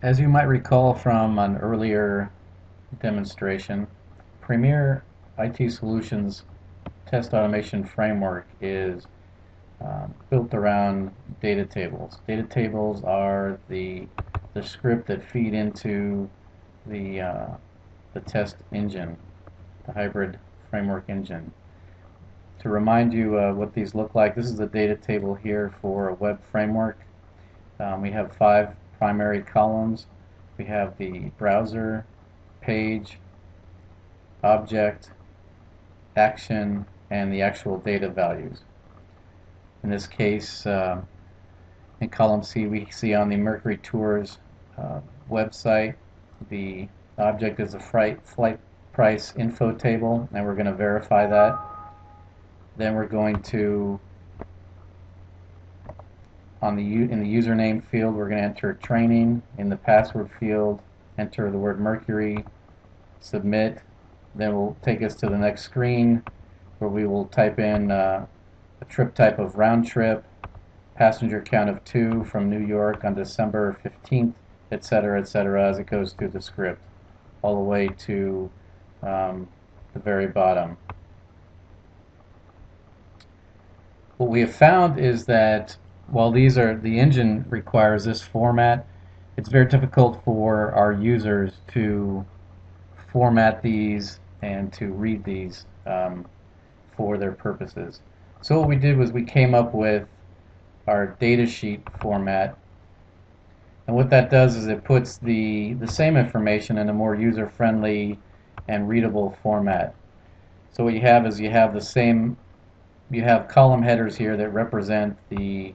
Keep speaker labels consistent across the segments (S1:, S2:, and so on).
S1: As you might recall from an earlier demonstration, Premier IT Solutions test automation framework is built around data tables. Data tables are the script that feed into the uh, the test engine, the hybrid framework engine. To remind you what these look like, this is the data table here for a web framework. We have 5 primary columns. We have the browser, page, object, action, and the actual data values. In this case, in column C, we see on the Mercury Tours website, the object is a flight price info table, and we're going to verify that. Then we're going to, in the username field, we're going to enter training. In the password field, enter the word Mercury, submit. Then we'll take us to the next screen where we will type in a trip type of round trip, passenger count of 2 from New York on December 15th, etc., etc., as it goes through the script, all the way to the very bottom. What we have found is that while the engine requires this format, it's very difficult for our users to format these and to read these for their purposes. So what we did was we came up with our datasheet format, and what that does is it puts the same information in a more user-friendly and readable format. So what you have is you have column headers here that represent the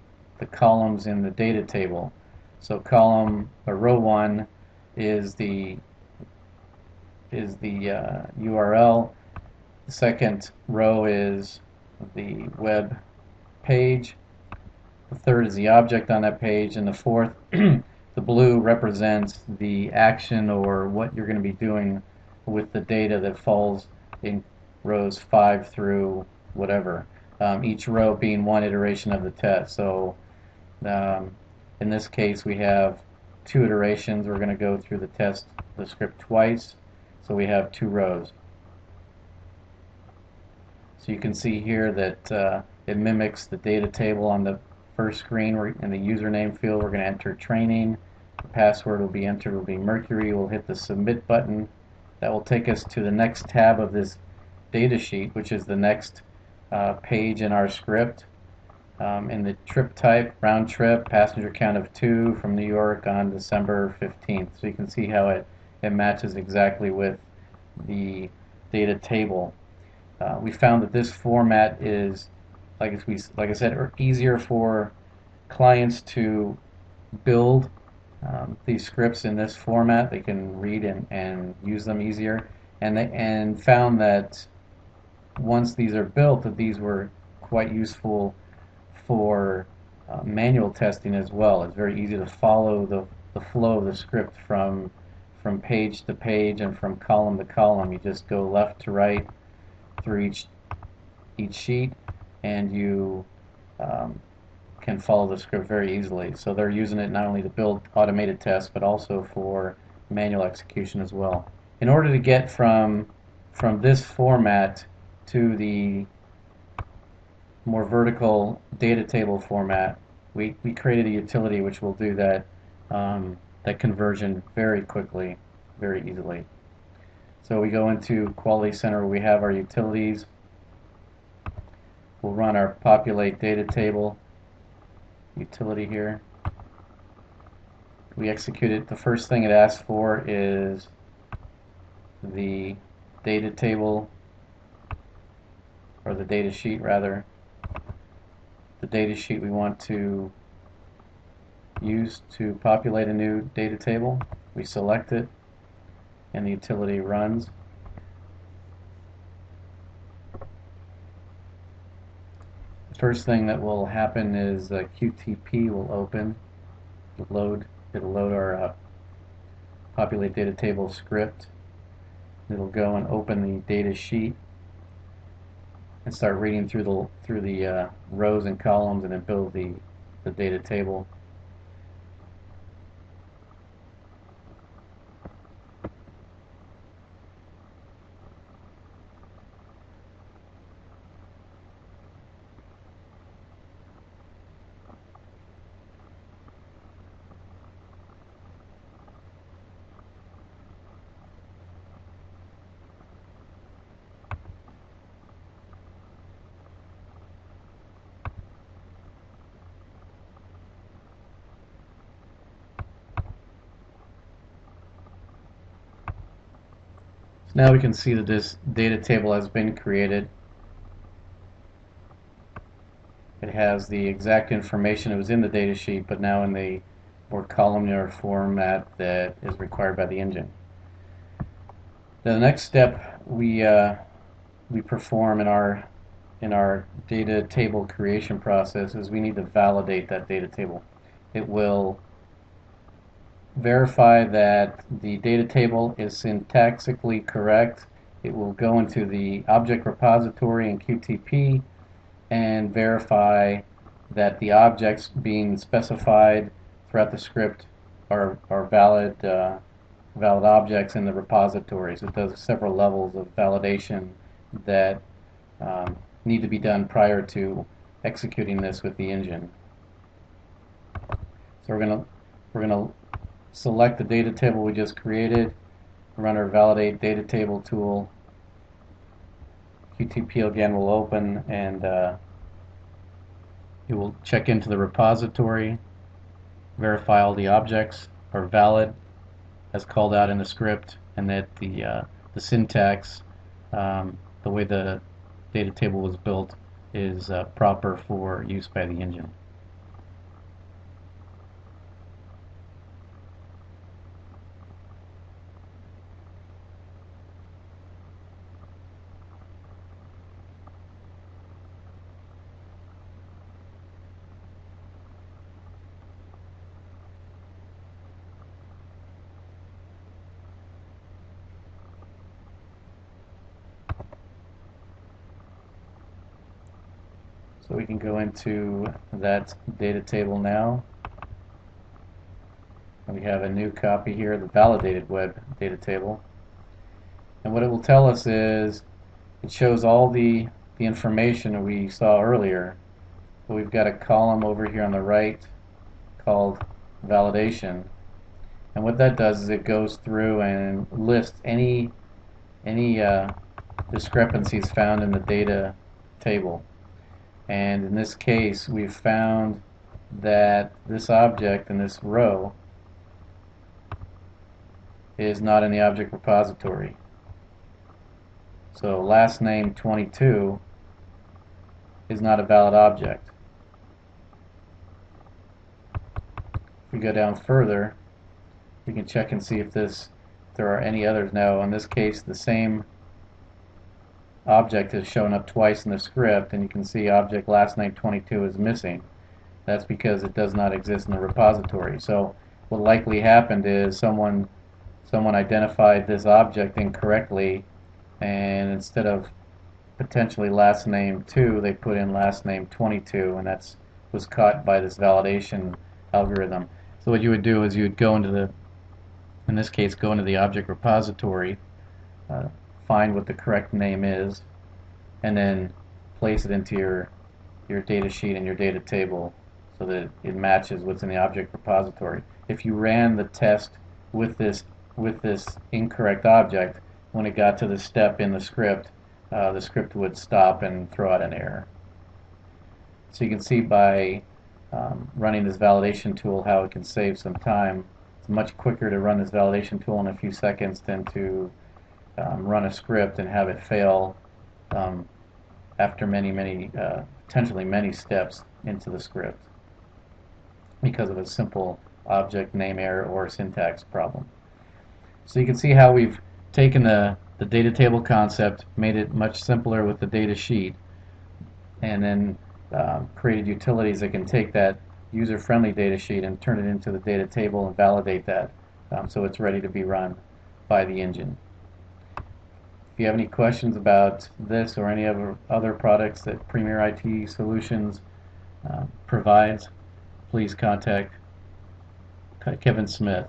S1: columns in the data table. So column or row 1 is the URL. The second row is the web page. The third is the object on that page, and the fourth, the blue, represents the action or what you're going to be doing with the data that falls in rows 5 through whatever. Each row being one iteration of the test. So in this case, we have 2 iterations. We're going to go through the script twice. So we have 2 rows. So you can see here that it mimics the data table on the first screen. In the username field, we're going to enter training. The password will be entered, will be Mercury. We'll hit the submit button. That will take us to the next tab of this data sheet, which is the next page in our script. In the trip type, round trip, passenger count of 2 from New York on December 15th. So you can see how it matches exactly with the data table. We found that this format is, like I said, easier for clients to build these scripts in this format. They can read and use them easier, and found that once these are built, that these were quite useful for manual testing as well. It's very easy to follow the flow of the script from page to page and from column to column. You just go left to right through each sheet, and you can follow the script very easily. So they're using it not only to build automated tests, but also for manual execution as well. In order to get from this format to the more vertical data table format, we created a utility which will do that conversion very quickly, very easily. So we go into Quality Center where we have our utilities. We'll run our populate data table utility here. We execute it. The first thing it asks for is the data table, or the data sheet rather. The data sheet we want to use to populate a new data table. We select it, and the utility runs. The first thing that will happen is QTP will open. It'll load our populate data table script. It'll go and open the data sheet and start reading through the rows and columns, and then build the data table. Now we can see that this data table has been created. It has the exact information that was in the data sheet, but now in the more columnar format that is required by the engine. The next step we perform in our data table creation process is we need to validate that data table. It will verify that the data table is syntactically correct. It will go into the object repository in QTP and verify that the objects being specified throughout the script are valid objects in the repositories. It does several levels of validation that um, need to be done prior to executing this with the engine. So we're gonna select the data table we just created, run our validate data table tool. QTP again will open, and it will check into the repository, verify all the objects are valid as called out in the script, and that the syntax, the way the data table was built, is proper for use by the engine. So we can go into that data table now. And we have a new copy here, the validated web data table. And what it will tell us is it shows all the information we saw earlier. But we've got a column over here on the right called validation. And what that does is it goes through and lists any discrepancies found in the data table. And in this case, we've found that this object in this row is not in the object repository. So last name 22 is not a valid object. If we go down further, we can check and see if there are any others. Now, in this case, the same object has shown up twice in the script, and you can see object last name 22 is missing. That's because it does not exist in the repository. So what likely happened is someone identified this object incorrectly, and instead of potentially last name 2, they put in last name 22, and that was caught by this validation algorithm. So what you would do is you would go into in this case, go into the object repository, find what the correct name is, and then place it into your data sheet and your data table so that it matches what's in the object repository. If you ran the test with this incorrect object, when it got to the step in the script would stop and throw out an error. So you can see by running this validation tool how it can save some time. It's much quicker to run this validation tool in a few seconds than to run a script and have it fail after potentially many steps into the script because of a simple object name error or syntax problem. So you can see how we've taken the data table concept, made it much simpler with the data sheet, and then created utilities that can take that user-friendly data sheet and turn it into the data table and validate that so it's ready to be run by the engine. If you have any questions about this or any other products that Premier IT Solutions provides, please contact Kevin Smith.